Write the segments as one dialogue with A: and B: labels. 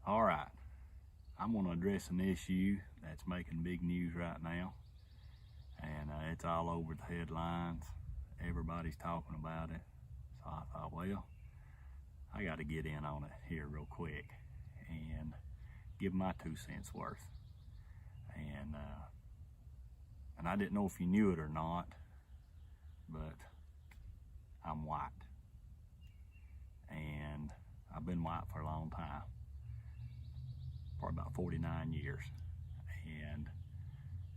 A: All right, I'm going to address an issue that's making big news right now, and it's all over the headlines. Everybody's talking about it, so I thought, well, I got to get in on it here real quick and give my 2 cents worth. And I didn't know if you knew it or not, but I'm white, and I've been white for a long time. Probably about 49 years, and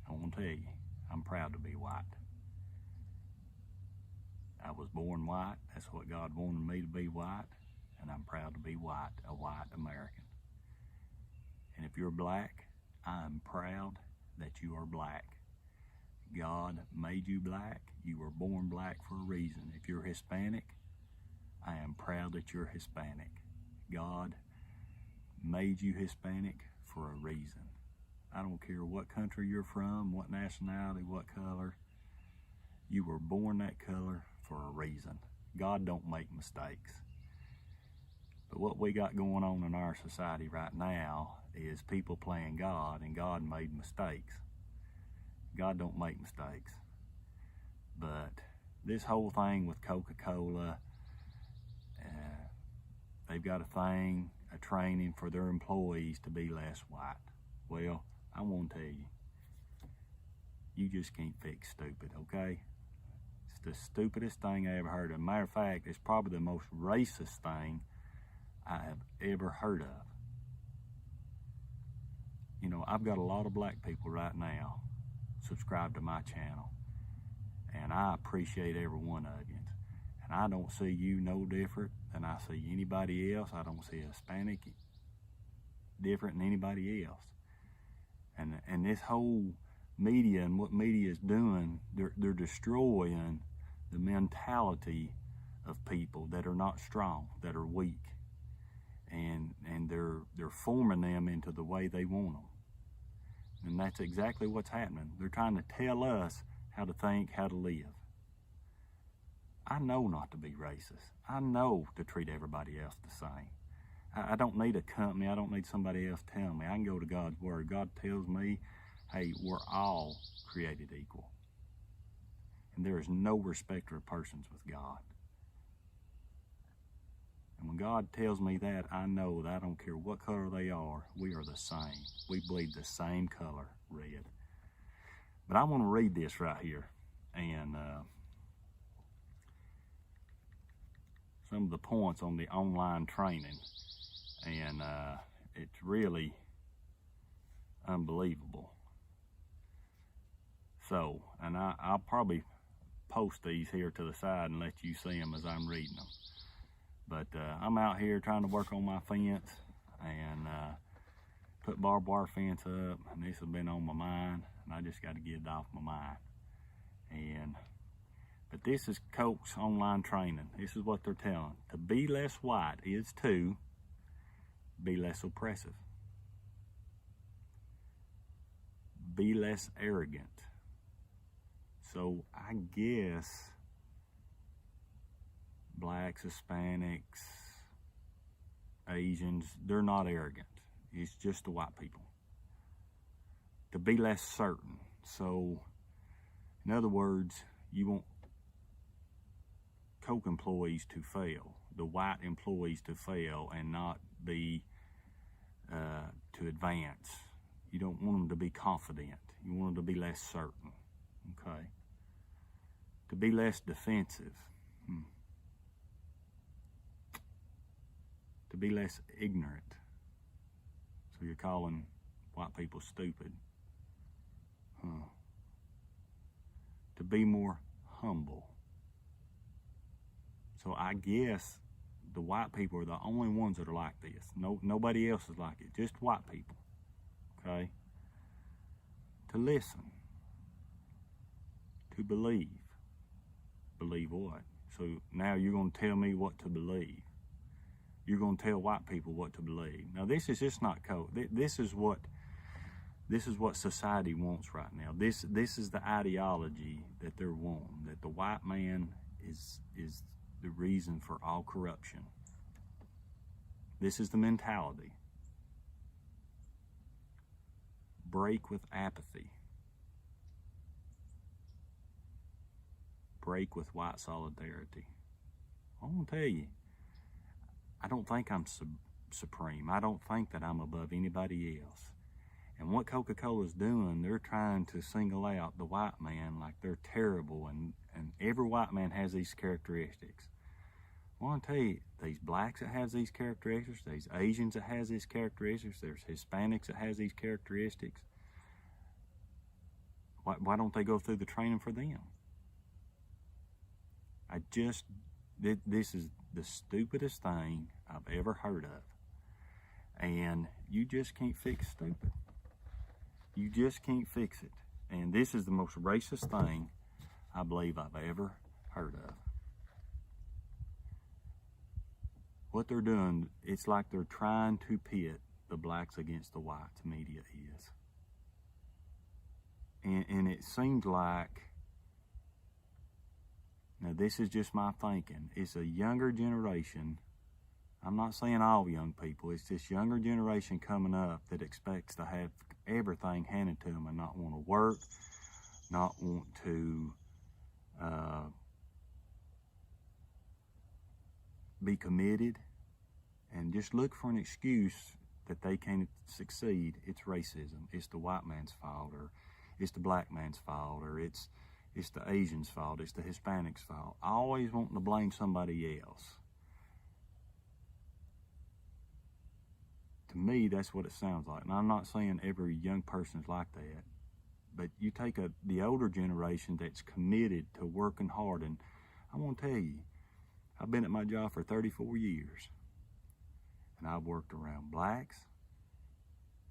A: I want to tell you, I'm proud to be white. I was born white. That's what God wanted me to be, white, and I'm proud to be white, a white American. And if you're black, I'm proud that you are black. God made you black. You were born black for a reason. If you're Hispanic, I am proud that you're Hispanic. God made you Hispanic for a reason. I don't care what country you're from, what nationality, what color. You were born that color for a reason. God don't make mistakes. But what we got going on in our society right now is people playing God, and God made mistakes. God don't make mistakes. But this whole thing with Coca Cola, they've got a training for their employees to be less white. Well, I want to tell you, you just can't fix stupid, okay? It's the stupidest thing I ever heard of. Matter of fact, it's probably the most racist thing I have ever heard of. You know, I've got a lot of black people right now subscribe to my channel, and I appreciate every one of you. And I don't see you no different than I see anybody else. I don't see a Hispanic different than anybody else. And this whole media and what media is doing, they're destroying the mentality of people that are not strong, that are weak. And they're forming them into the way they want them. And that's exactly what's happening. They're trying to tell us how to think, how to live. I know not to be racist. I know to treat everybody else the same. I don't need a company. I don't need somebody else telling me. I can go to God's word. God tells me, hey, we're all created equal. And there is no respecter of persons with God. And when God tells me that, I know that I don't care what color they are, we are the same. We bleed the same color, red. But I want to read this right here. And some of the points on the online training. And it's really unbelievable. So, and I'll probably post these here to the side and let you see them as I'm reading them. But I'm out here trying to work on my fence and put barbed wire fence up, and this has been on my mind, and I just got to get it off my mind. But this is Coke's online training. This is what they're telling. To be less white is to be less oppressive. Be less arrogant. So I guess blacks, Hispanics, Asians, they're not arrogant. It's just the white people. To be less certain. So, in other words, you want Coke employees to fail, the white employees to fail and not be to advance. You don't want them to be confident. You want them to be less certain, okay? To be less defensive. To be less ignorant. So you're calling white people stupid. To be more humble. So I guess the white people are the only ones that are like this. Nobody else is like it, just white people, okay? To listen. To believe. Believe what? So now you're going to tell me what to believe. You're going to tell white people what to believe. Now this is just not Coke. This is what society wants right now. This is the ideology that they're wanting, that the white man is the reason for all corruption. This is the mentality. break with apathy. Break with white solidarity. I'm gonna tell you, I don't think I'm supreme. I don't think that I'm above anybody else. And what Coca Cola's doing, they're trying to single out the white man like they're terrible, and every white man has these characteristics. I want to tell you, these blacks that has these characteristics, these Asians that has these characteristics, there's Hispanics that has these characteristics. Why don't they go through the training for them? This is the stupidest thing I've ever heard of. And you just can't fix stupid. You just can't fix it. And this is the most racist thing I believe I've ever heard of. What they're doing, it's like they're trying to pit the blacks against the whites, media is. And it seems like, now this is just my thinking, it's a younger generation. I'm not saying all young people, it's this younger generation coming up that expects to have everything handed to them and not want to work, not want to be committed, and just look for an excuse that they can't succeed. It's racism. It's the white man's fault, or it's the black man's fault, or it's the Asian's fault, it's the Hispanic's fault. Always wanting to blame somebody else. To me, that's what it sounds like. And I'm not saying every young person's like that, but you take the older generation that's committed to working hard, and I want to tell you, I've been at my job for 34 years, and I've worked around blacks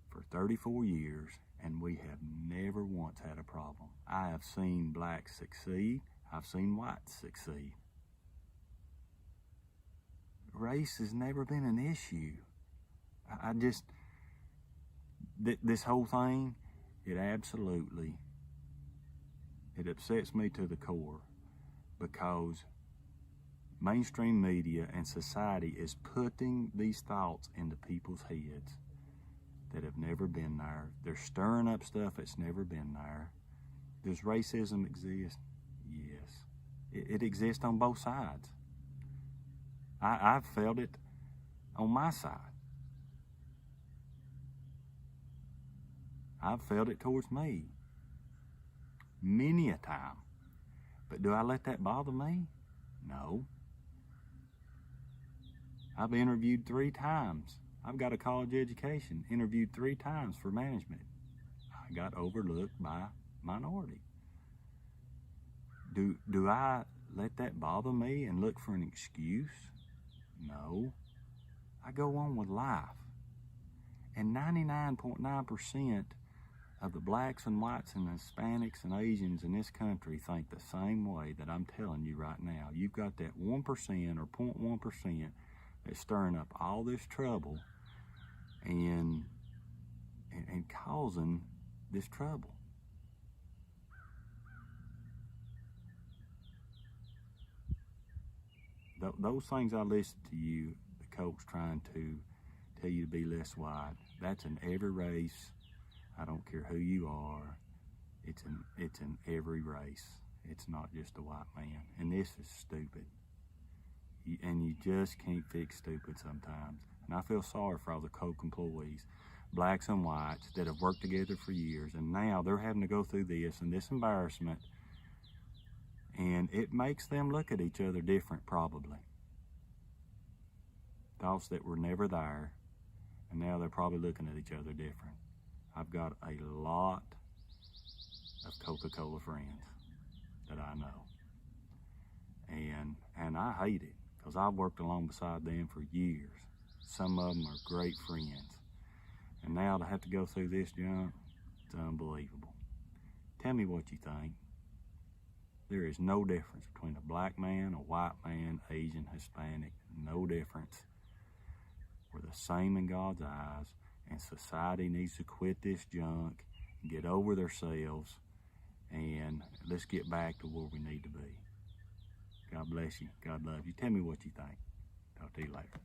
A: for 34 years, and we have never once had a problem. I have seen blacks succeed. I've seen whites succeed. Race has never been an issue. This whole thing, it upsets me to the core, because mainstream media and society is putting these thoughts into people's heads that have never been there. They're stirring up stuff that's never been there. Does racism exist? Yes. It exists on both sides. I've felt it on my side. I've felt it towards me many a time. But do I let that bother me? No. I've interviewed 3 times. I've got a college education, interviewed 3 times for management. I got overlooked by minority. Do I let that bother me and look for an excuse? No. I go on with life. And 99.9% of the blacks and whites and Hispanics and Asians in this country think the same way that I'm telling you right now. You've got that 1% or 0.1% that's stirring up all this trouble and causing this trouble. Those things I listed to you, the Coke's trying to tell you to be less white. That's in every race. I don't care who you are. It's in every race. It's not just a white man. And this is stupid. And you just can't fix stupid sometimes. And I feel sorry for all the Coke employees, blacks and whites, that have worked together for years, and now they're having to go through this and this embarrassment, and it makes them look at each other different, probably. Thoughts that were never there, and now they're probably looking at each other different. I've got a lot of Coca Cola friends that I know, and I hate it, because I've worked along beside them for years. Some of them are great friends. And now to have to go through this junk, it's unbelievable. Tell me what you think. There is no difference between a black man, a white man, Asian, Hispanic, no difference. We're the same in God's eyes, and society needs to quit this junk, get over themselves, and let's get back to where we need to be. God bless you. God love you. Tell me what you think. Talk to you later.